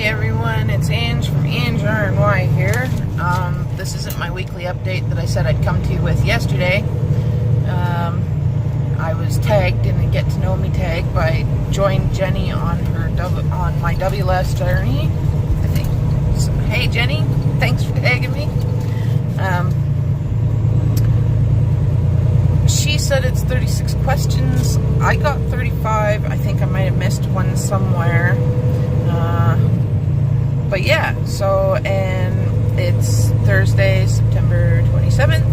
everyone, it's Ange from Ange R&Y here. This isn't my weekly update that I said I'd come to you with yesterday. I was tagged in the Get to Know Me tag by Join Jenny on my WLS journey, I think. So, hey Jenny, thanks for tagging me. She said it's 36 questions. I got 35. I think I might have missed one somewhere. But yeah, and it's Thursday, September 27th.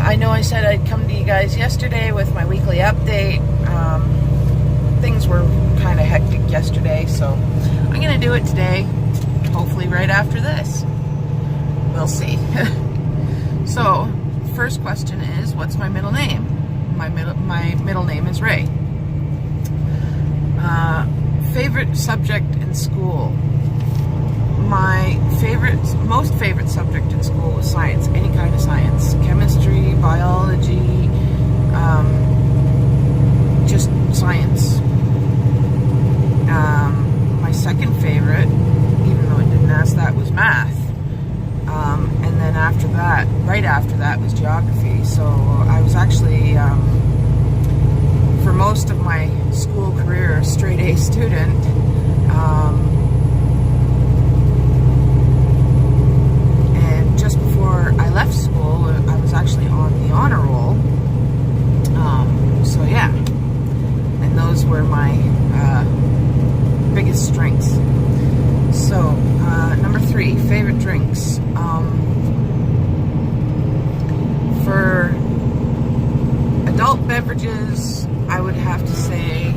I know I said I'd come to you guys yesterday with my weekly update. Things were kind of hectic yesterday, so I'm going to do it today, hopefully right after this. We'll see. So, first question is, what's my middle name? My middle name is Ray. Favorite subject in school? My most favorite subject in school was science, any kind of science. Chemistry, biology, just science. My second favorite, even though it didn't ask that, was math. And then after that, right after that, was geography. So I was actually, for most of my school career, a straight A student. And just before I left school, I was actually on the honor roll. So yeah, and those were my biggest strengths. So number 3, favorite drinks. For adult beverages, I would have to say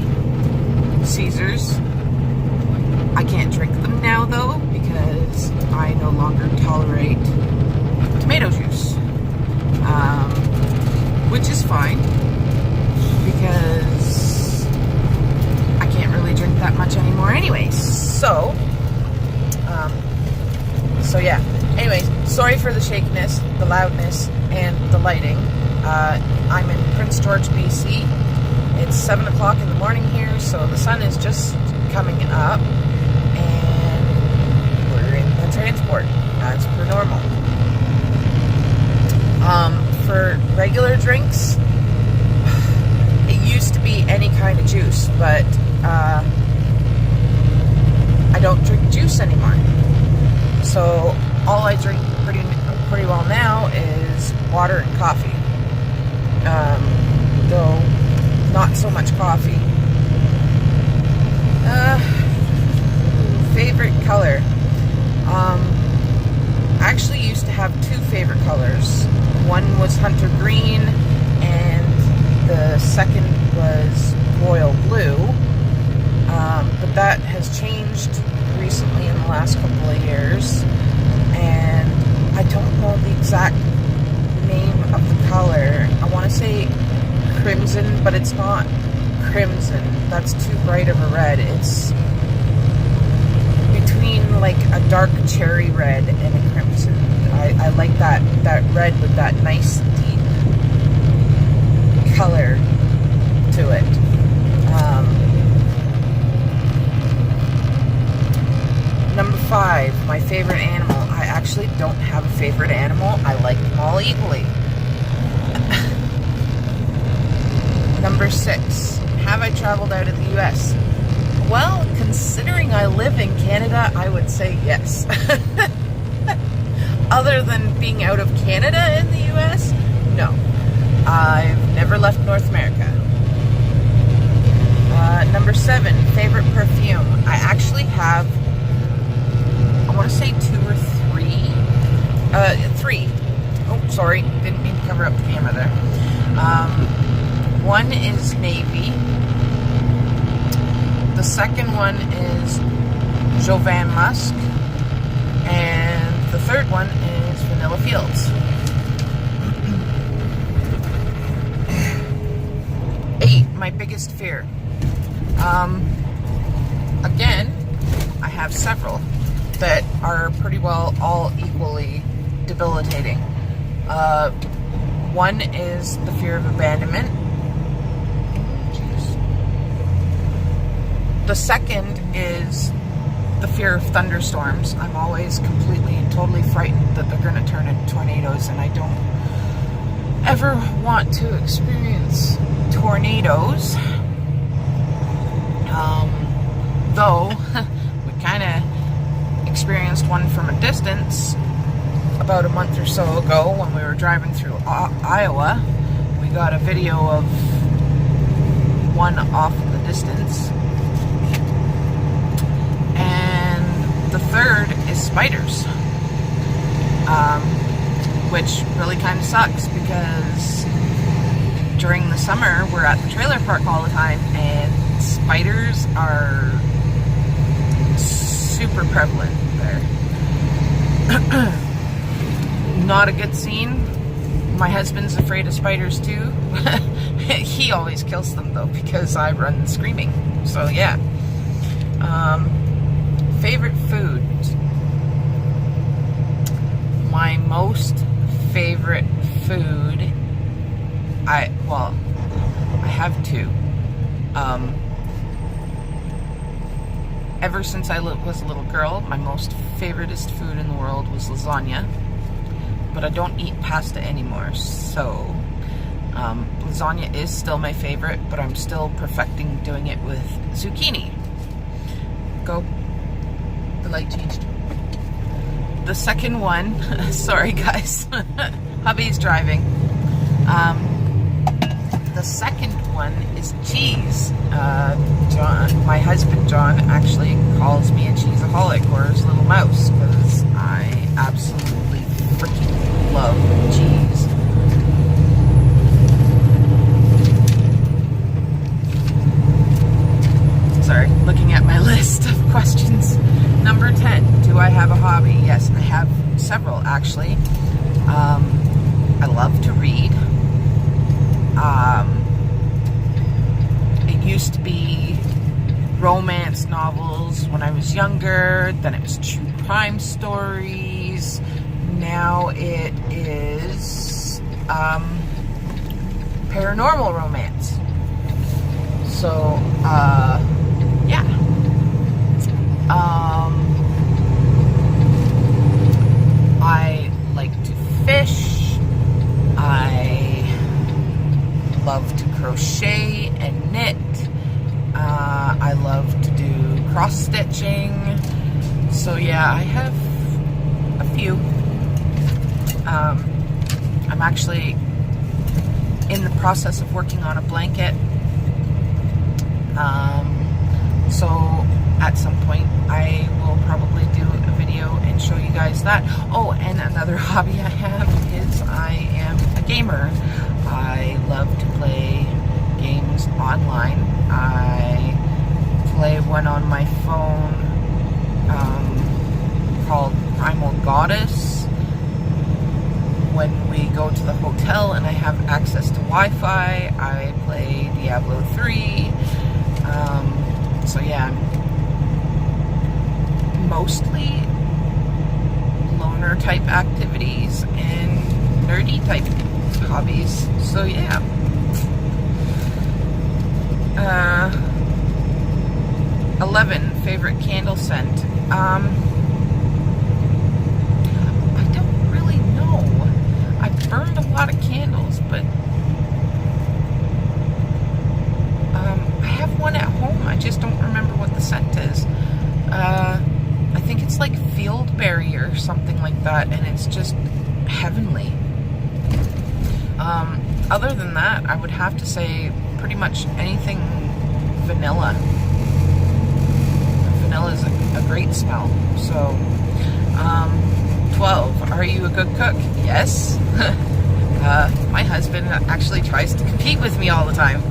Caesars. I can't drink them now though because I no longer tolerate tomato juice, which is fine because I can't really drink that much anymore anyways. So yeah. Anyways, sorry for the shakiness, the loudness, and the lighting. I'm in Prince George, BC. It's 7 o'clock in the morning here, so the sun is just coming up, and we're in the transport as per normal. For regular drinks, it used to be any kind of juice, but I don't drink juice anymore. So all I drink pretty well now is water and coffee. Though not so much coffee. Favorite color. I actually used to have 2 favorite colors. One was hunter green, and the second was royal blue. But that has changed recently in the last couple of years, and I don't know the exact name of the color. I want to say crimson, but it's not crimson. That's too bright of a red. It's between like a dark cherry red and a crimson. I like that red with that nice deep color to it. Number 5, my favorite animal. I actually don't have a favorite animal. I like them all equally. Number 6, have I traveled out of the U.S.? Well, considering I live in Canada, I would say yes. Other than being out of Canada in the U.S., no. I've never left North America. Number 7, favorite perfume. I actually have, I want to say 2 or 3. 3. Oh, sorry. Didn't mean to cover up the camera there. One is Navy. The second one is Jovan Musk. And the third one is Vanilla Fields. 8, my biggest fear. Again, I have several that are pretty well all equally debilitating. One is the fear of abandonment. The second is the fear of thunderstorms. I'm always completely and totally frightened that they're going to turn into tornadoes, and I don't ever want to experience tornadoes. Though we kind of experienced one from a distance about a month or so ago when we were driving through Iowa. We got a video of one off in the distance. And the third is spiders, which really kind of sucks because during the summer we're at the trailer park all the time, and spiders are super prevalent there. Not a good scene. My husband's afraid of spiders too. He always kills them though because I run screaming. So yeah. Favorite food. My most favorite food, I have two. Ever since I was a little girl, my most favoriteest food in the world was lasagna. But I don't eat pasta anymore, so lasagna is still my favorite, but I'm still perfecting doing it with zucchini. Go. The light changed. The second one, sorry guys, hubby's driving. The second one is cheese. John, my husband John, actually calls me a cheeseaholic, or his little mouse, because I absolutely freaking love cheese. Sorry, looking at my list of questions. Number 10, do I have a hobby? Yes, I have several actually. I love to read. It used to be romance novels when I was younger, then it was true crime stories. Now it is paranormal romance. So, yeah. I like to fish. I love to crochet and knit. I love to do cross-stitching. So yeah, I have a few. I'm actually in the process of working on a blanket. So at some point I will probably do a video and show you guys that. Oh, and another hobby I have is I am a gamer. I love to play games online. I play one on my phone called Primal Goddess. When we go to the hotel and I have access to Wi-Fi, I play Diablo 3. So yeah, mostly loner type activities and nerdy type hobbies. So yeah. 11, favorite candle scent. I don't really know. I've burned a lot of candles, but I have one at home. I just don't remember what the scent is. I think it's like Fieldberry or something like that, and it's just heavenly. Other than that, I would have to say pretty much anything vanilla. Vanilla is a great smell. So, 12, are you a good cook? Yes. My husband actually tries to compete with me all the time.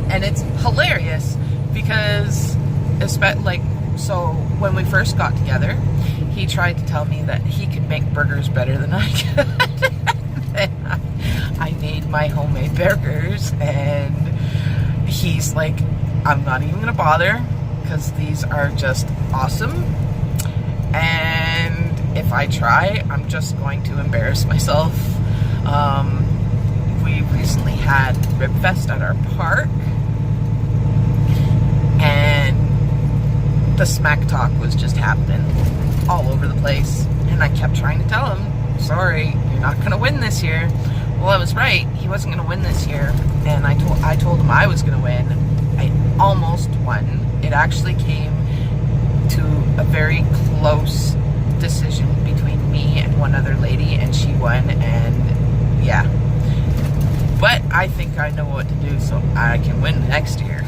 And it's hilarious because, so when we first got together, he tried to tell me that he could make burgers better than I could. And I made my homemade burgers, and he's like, I'm not even gonna bother because these are just awesome, and if I try, I'm just going to embarrass myself. We recently had Rib Fest at our park, and the smack talk was just happening all over the place. And I kept trying to tell him, sorry, you're not going to win this year. Well, I was right. He wasn't going to win this year. And I told him I was going to win. I almost won. It actually came to a very close decision between me and one other lady, and she won. And yeah. But I think I know what to do so I can win next year.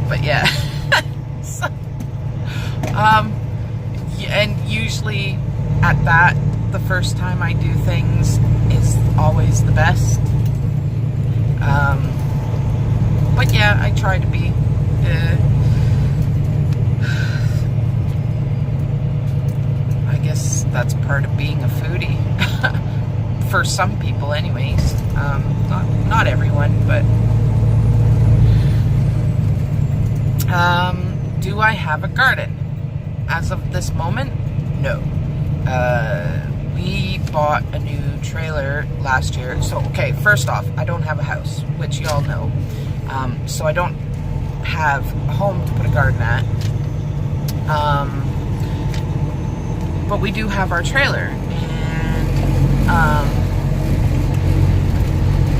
But yeah. So, and usually at that, the first time I do things is always the best. But yeah, I try to be I guess that's part of being a foodie. For some people anyways. Not everyone, but do I have a garden? As of this moment, no. We bought a new trailer last year. So, okay, first off, I don't have a house, which y'all know. So I don't have a home to put a garden at. But we do have our trailer. And,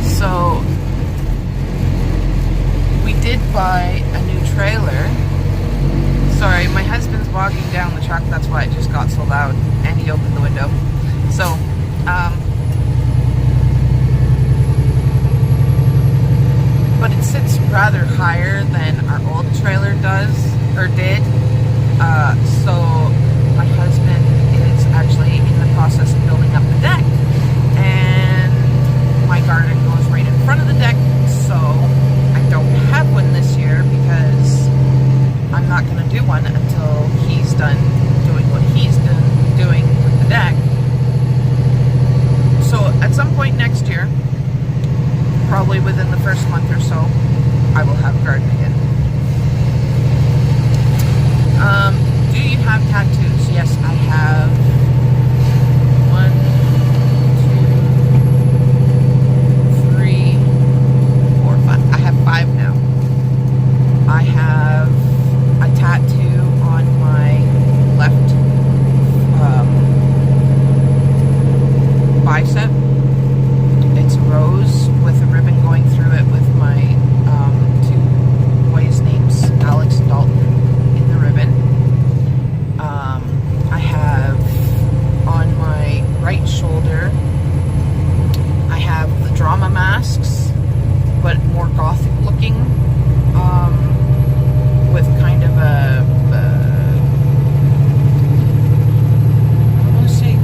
so we did buy a new trailer. Sorry, my husband's walking down the truck, that's why it just got so loud, and he opened the window. So, but it sits rather higher than our old trailer does, or did. So my husband is actually in the process of building up the deck. And my garden goes right in front of the deck, so I don't have one this year because I'm not going to do one until he's done doing what he's doing with the deck. So at some point next year, probably within the first month or so, I will have a garden again. Do you have tattoos? Yes, I have 1, 2, 3, 4, 5. I have 5 now. I have a tattoo on my left bicep. It's a rose with a ribbon going through it with my 2 boys' names, Alex and Dalton, in the ribbon. I have on my right shoulder, I have the drama masks, but more gothic looking, with kind of a I want to say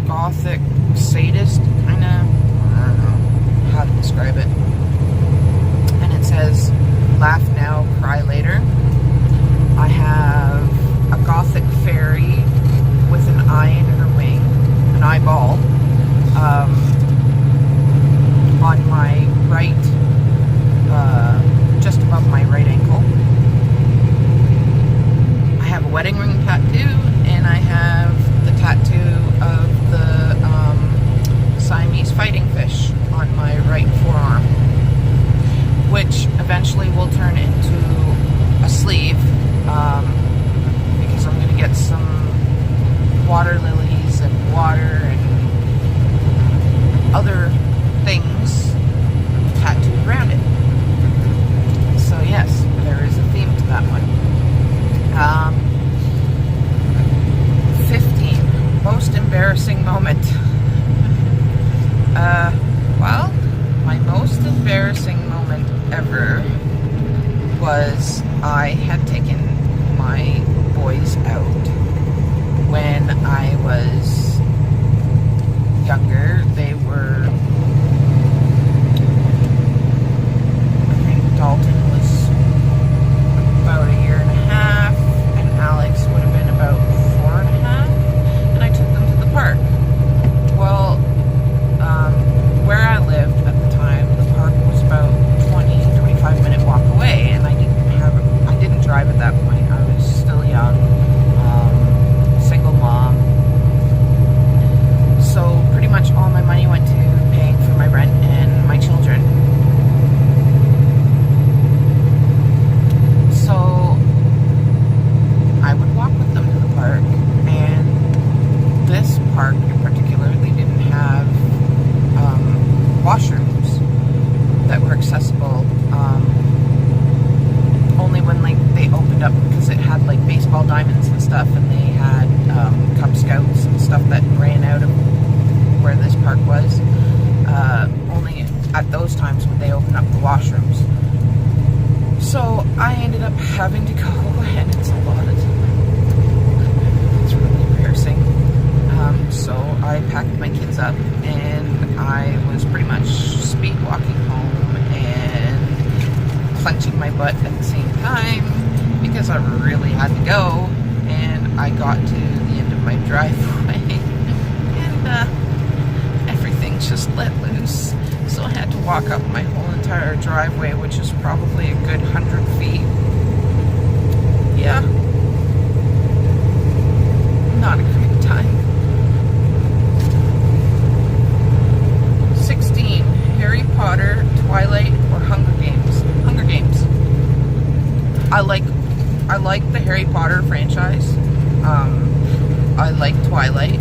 gothic sadist kind of, I don't know how to describe it. And it says, laugh now, cry later. I have a gothic fairy with an eye in her wing, an eyeball, on my right, just above my right ankle. I have a wedding ring tattoo, and I have the tattoo of the Siamese fighting fish on my right forearm, which eventually will turn into a sleeve, because I'm going to get some water lilies and water and other things tattooed around it. So yes, there is a theme to that one. 15. Most embarrassing moment. Well, my most embarrassing moment ever was I had taken baseball diamonds and stuff, and they had Cub Scouts and stuff that ran out of where this park was. Only at those times would they open up the washrooms. So I ended up having to go, and it's a lot of time. It's really embarrassing. So I packed my kids up, and I was pretty much speed walking home and clenching my butt at the same time because I really had to go. And I got to the end of my driveway, and everything's just let loose. So I had to walk up my whole entire driveway, which is probably a good 100 feet. Yeah. Not a great time. 16. Harry Potter, Twilight, or Hunger Games? Hunger Games. I like the Harry Potter franchise. I like Twilight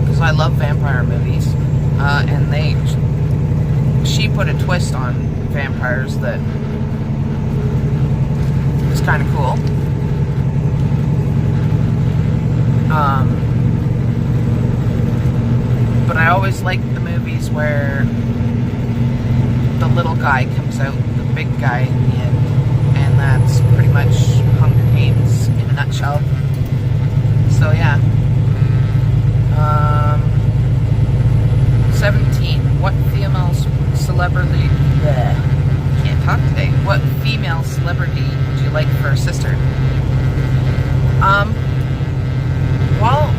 because I love vampire movies. And she put a twist on vampires that was kind of cool. But I always liked the movies where the little guy comes out, the big guy in the end, and that's pretty much Hunger Games in a nutshell. So yeah. 17. What female celebrity? Bleh, can't talk today. What female celebrity would you like for a sister? Well,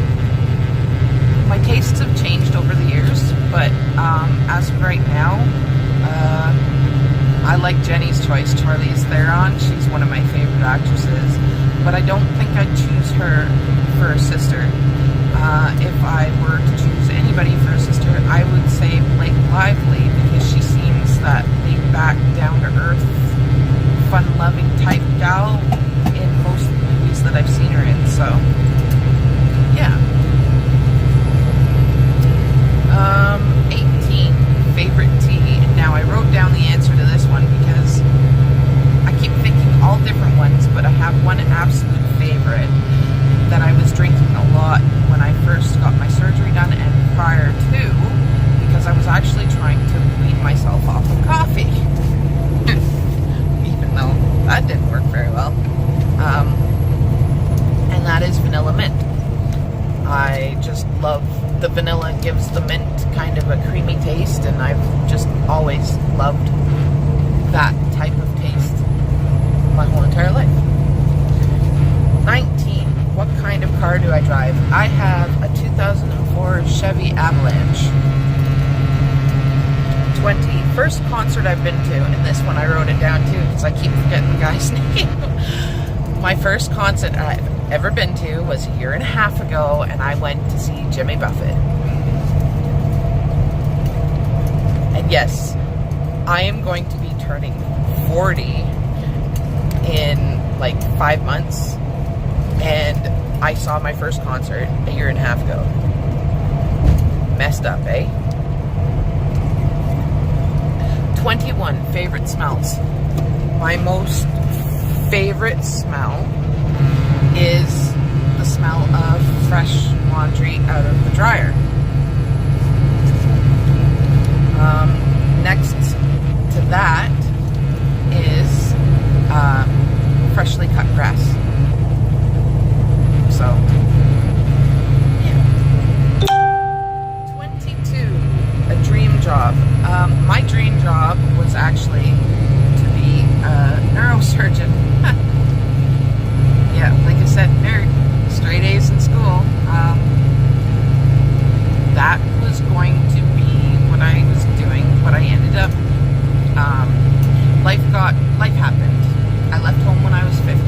my tastes have changed over the years, but as of right now, I like Jenny's Choice, Charlize Theron. She's one of my favorite actresses, but I don't think I'd choose her for a sister. If I were to choose anybody for a sister, I would say Blake Lively, because she seems that laid-back, down-to-earth, fun-loving type gal in most of the movies that I've seen her in, so yeah. 18. Favorite tea. Now I wrote down the answer to this one because I keep thinking all different ones, but I have one absolute favorite that I was drinking a lot when I first got my surgery done and prior to, because I was actually trying to wean myself off of coffee. Even though that didn't work very well. And that is vanilla mint. I just love the vanilla. It gives the mint kind of a creamy taste, and I've just always loved that type of taste my whole entire life. 19. What kind of car do I drive? I have a 2004 Chevy Avalanche. 20. First concert I've been to, and this one I wrote it down too because I keep forgetting the guy's name. My first concert I've ever been to was a year and a half ago, and I went to see Jimmy Buffett. And yes, I am going to be turning 40 in like 5 months, and I saw my first concert a year and a half ago. Messed up, eh? 21. Favorite smells. My most favorite smell is the smell of fresh laundry out of the dryer. Next to that is freshly cut grass. So, yeah. 22. A dream job. My dream job was actually to be a neurosurgeon. Yeah, like I said, nerd. Straight A's in school. That was going to be what I was doing, but I ended up, life happened. I left home when I was 15,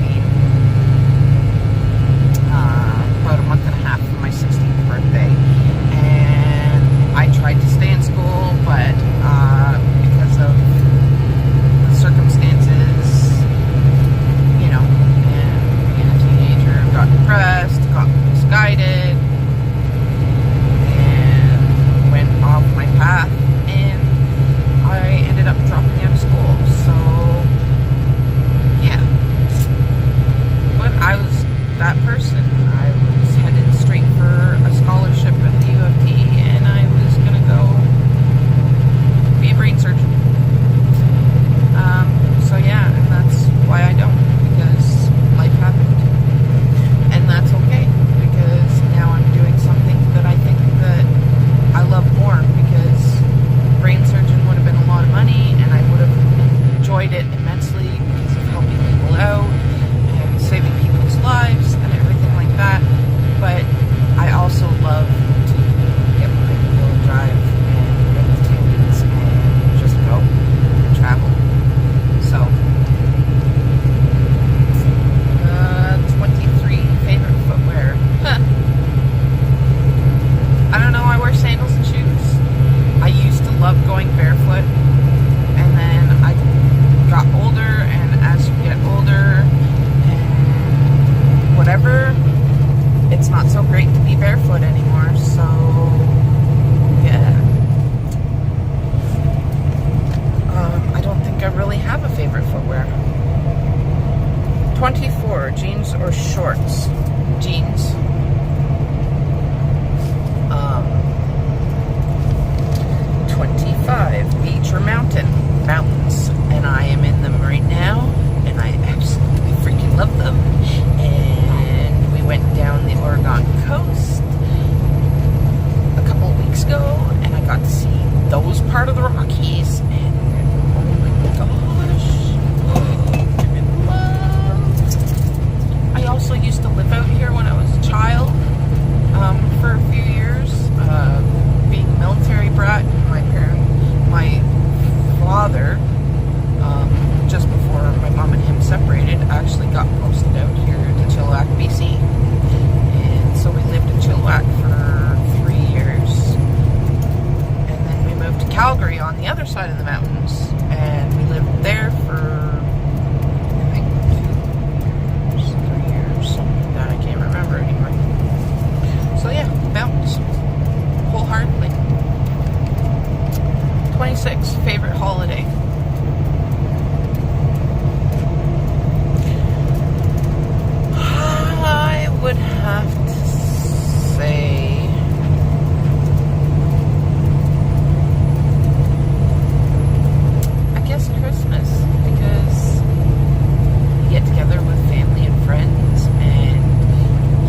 so great to be barefoot anymore. So, yeah. I don't think I really have a favorite footwear. 24, jeans or shorts? Jeans. 25, beach or mountain? Mountains. And I am in them right now, and I absolutely freaking love them. And we went down the Oregon coast a couple of weeks ago, and I got to see those part of the Rockies, and oh my gosh, I'm in love. I also used to live out here when I was a child for a few years, being a military brat. My father, just before my mom and him separated, actually got posted out here to Chilliwack, BC. And so we lived in Chilliwack for 3 years. And then we moved to Calgary on the other side of the mountains. And we lived there for, I think, 2 years, 3 years, something like that. I can't remember anymore. So yeah, mountains. Wholeheartedly. 26, favorite holiday. I would have to say I guess Christmas, because you get together with family and friends and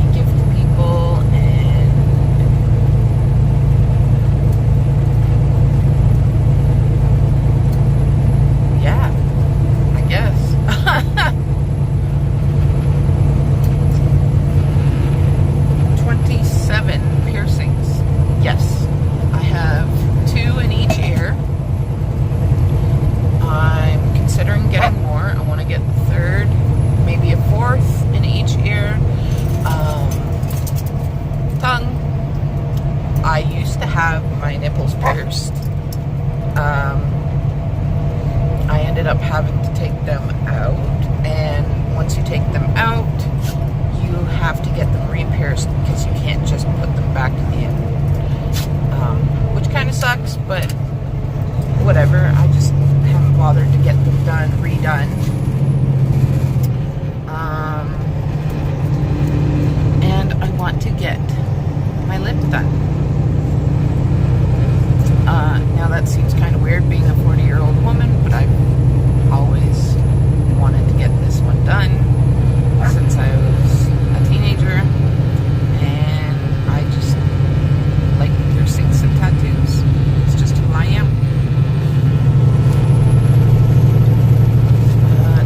you give to people, and yeah, I guess. 27 piercings. Yes, I have 2 in each ear. I'm considering getting more. I want to get the 3rd, maybe a 4th in each ear. Tongue. I used to have my nipples pierced. I ended up having to take them out, and once you take them out, you have to get them re-pierced because you can't just put them back in, which kind of sucks, but whatever. I just haven't bothered to get them redone. And I want to get my lips done. Now that seems kind of weird being a 40-year-old woman, but I've always wanted to get this one done since I was a teenager, and I just like piercings and tattoos. It's just who I am.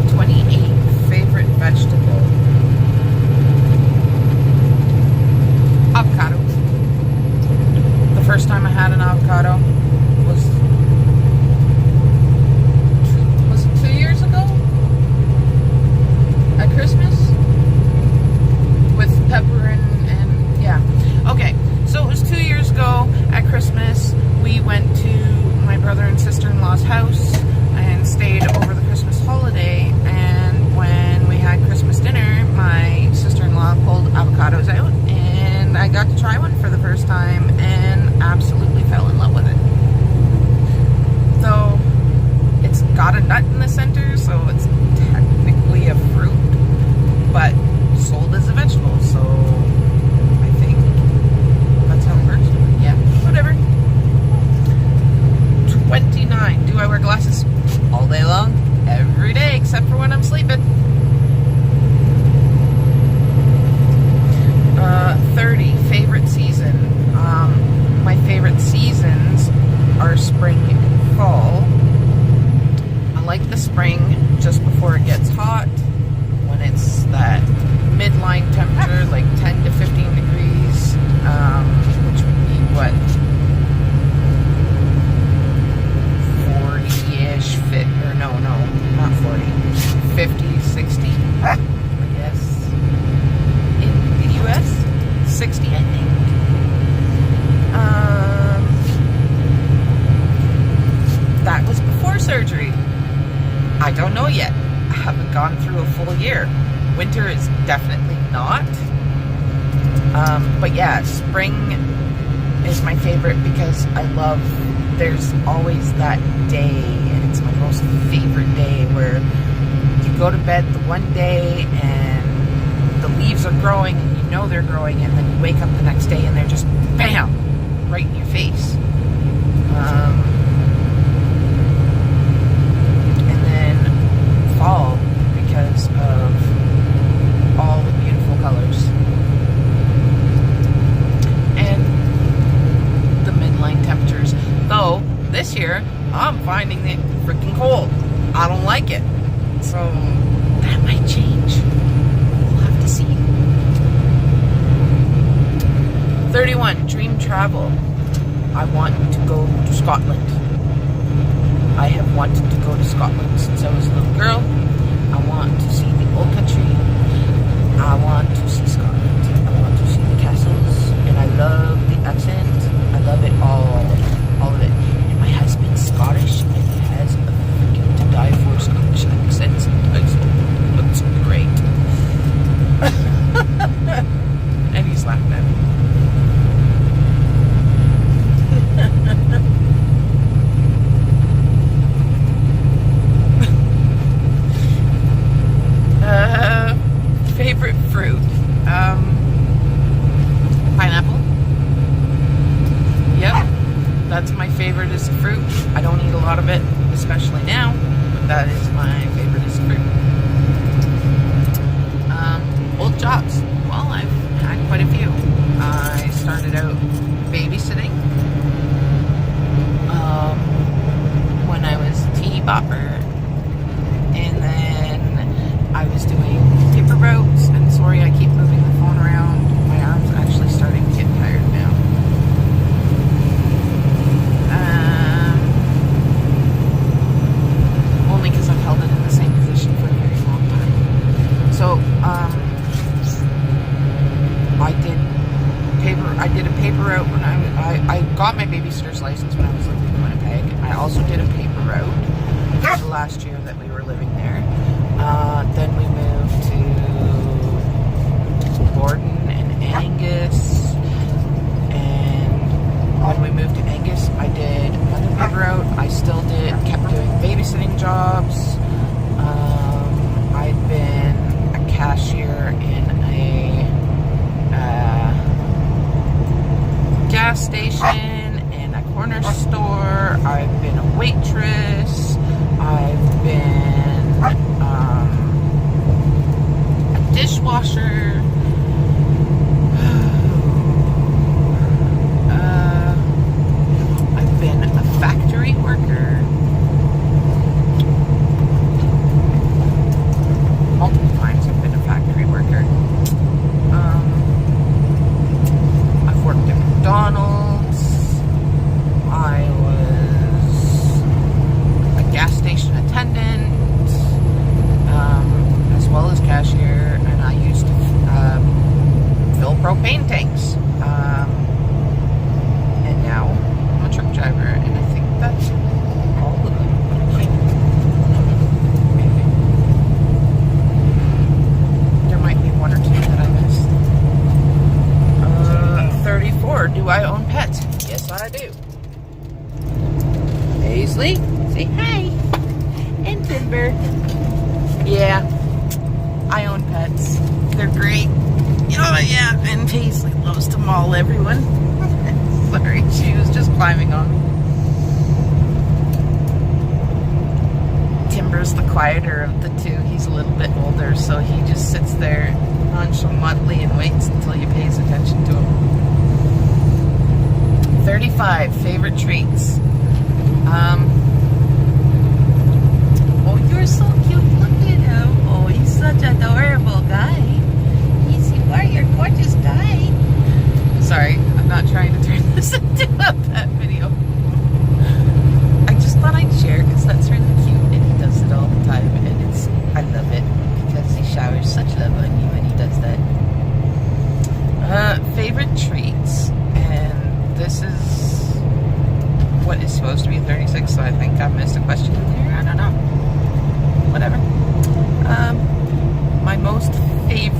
28, favorite vegetable. Avocado. The first time I had an avocado was it 2 years ago? At Christmas? With pepper and yeah. Okay, so it was 2 years ago at Christmas. We went to my brother and sister-in-law's house and stayed over the Christmas holiday, and when we had Christmas dinner, my sister-in-law pulled avocados out, and I got to try one for the first time and absolutely fell in love with it. So it's got a nut in the center, so it's technically a fruit, but sold as a vegetable, so I think that's how it works. Yeah, whatever. 29, do I wear glasses? All day long, every day, except for when I'm sleeping. 30, favorite season. My favorite seasons are spring and fall. I like the spring just before it gets hot, when it's that midline temperature, like 10 to 15 degrees, which would be what, 40-ish, or no, not 40, 50, 60, I guess, in the US, 60, I think. That was before surgery. I don't know yet. I haven't gone through a full year. Winter is definitely not. But yeah, spring is my favorite because there's always that day, and it's my most favorite day where you go to bed the one day and the leaves are growing and you know they're growing, and then you wake up the next day and they're just BAM! Right in your face. And then fall because of all the beautiful colors. And the midline temperatures. Though, this year, I'm finding it freaking cold. I don't like it. So, that might change. We'll have to see. 31, dream travel. I want to go to Scotland. I have wanted to go to Scotland since I was a little girl. I want to see the old country. I want to see Scotland. I want to see the castles. And I love the accent. I love it all of it. And my husband's Scottish, and he has a freaking to die for Scottish accent. It's great. And he's laughing at me. Favorite fruit? Pineapple. Yep, that's my favorite as a fruit. I don't eat a lot of it, especially now, but that is my favorite as a fruit. Old jobs. Well, I've had quite a few. I started out babysitting when I was a teeny bopper, and then I was doing paper routes. And sorry, I keep moving the phone around. My arm's actually starting to get tired now. Only because I've held it in the same position for a very long time. So, I did a paper route when I got my babysitter's license when I was living in Winnipeg. I also did a paper route for the last year that we were living there. Then we moved to Gordon and Angus. And when we moved to Angus, I did another paper route. I still kept doing babysitting jobs. I'd been a cashier in a gas station, in a corner store. I've been a waitress. I've been a dishwasher. I've been a factory worker. Multiple times I've been a factory worker. I've worked at McDonald's. I was a gas station attendant, as well as cashier, and I used to fill propane tanks. And now I'm a truck driver, and I think that's all of them. There might be one or two that I missed. 34. Do I own pets? Yes, I do. Paisley, say hi. And Timber. Yeah, I own pets. They're great. Oh yeah, and Paisley loves to maul everyone. Sorry, she was just climbing on me. Timber's the quieter of the two. He's a little bit older, so he just sits there nonchalantly and waits until you pays attention to him. 35, favorite treats. Oh, you're so cute. Look at him. Oh, he's such an adorable guy. Yes, you are. You're a gorgeous guy. Sorry, I'm not trying to turn this into a pet video. I just thought I'd share because that's really cute, and he does it all the time, and I love it because he showers such love on you when he does that. Favorite treats, and this is what is supposed to be 36, so I think I missed a question in there. I don't know. Whatever. My most favorite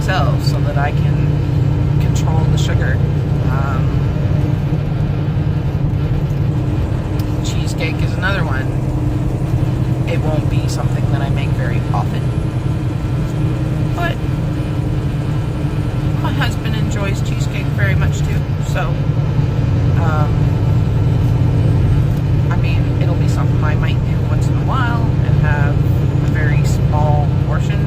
myself so that I can control the sugar. Cheesecake is another one. It won't be something that I make very often, but my husband enjoys cheesecake very much too, so I mean, it'll be something I might do once in a while and have a very small portion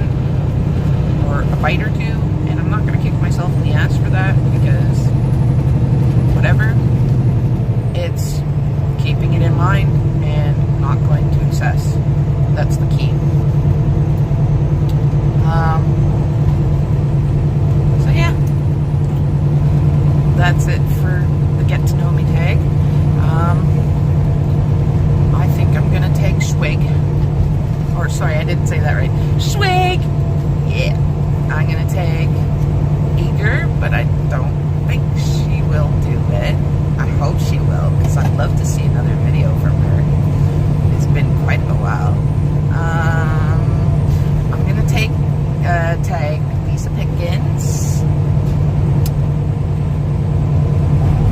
or a bite or two, and I'm not going to kick myself in the ass for that, because whatever, it's keeping it in mind and not going to excess. That's the key. So yeah, that's it for the Get to Know Me tag. I think I'm gonna take Schwig, or sorry, I didn't say that right. Schwig. Yeah, I'm gonna take Eager, but I don't think she will do it. I hope she will, because I'd love to see another video from her. It's been quite a while. I'm gonna take tag Lisa Pickens.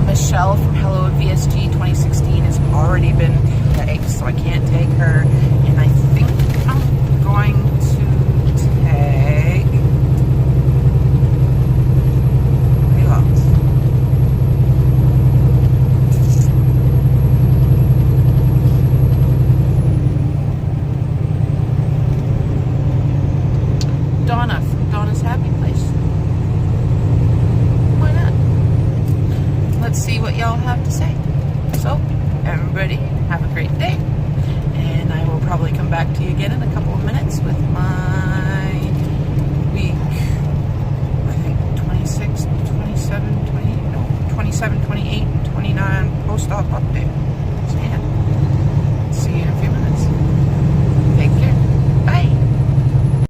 Michelle from Hello VSG 2016 has already been tagged, so I can't take her. And I think I'm going to tag... who else? Donna from Donna's Happy Place. Why not? Let's see what y'all have to say. So, everybody, have a great day. And I will probably come back to you again in a couple of minutes with my week, I think 26, 27, 28, no, 27, 28, and 29 post-op update.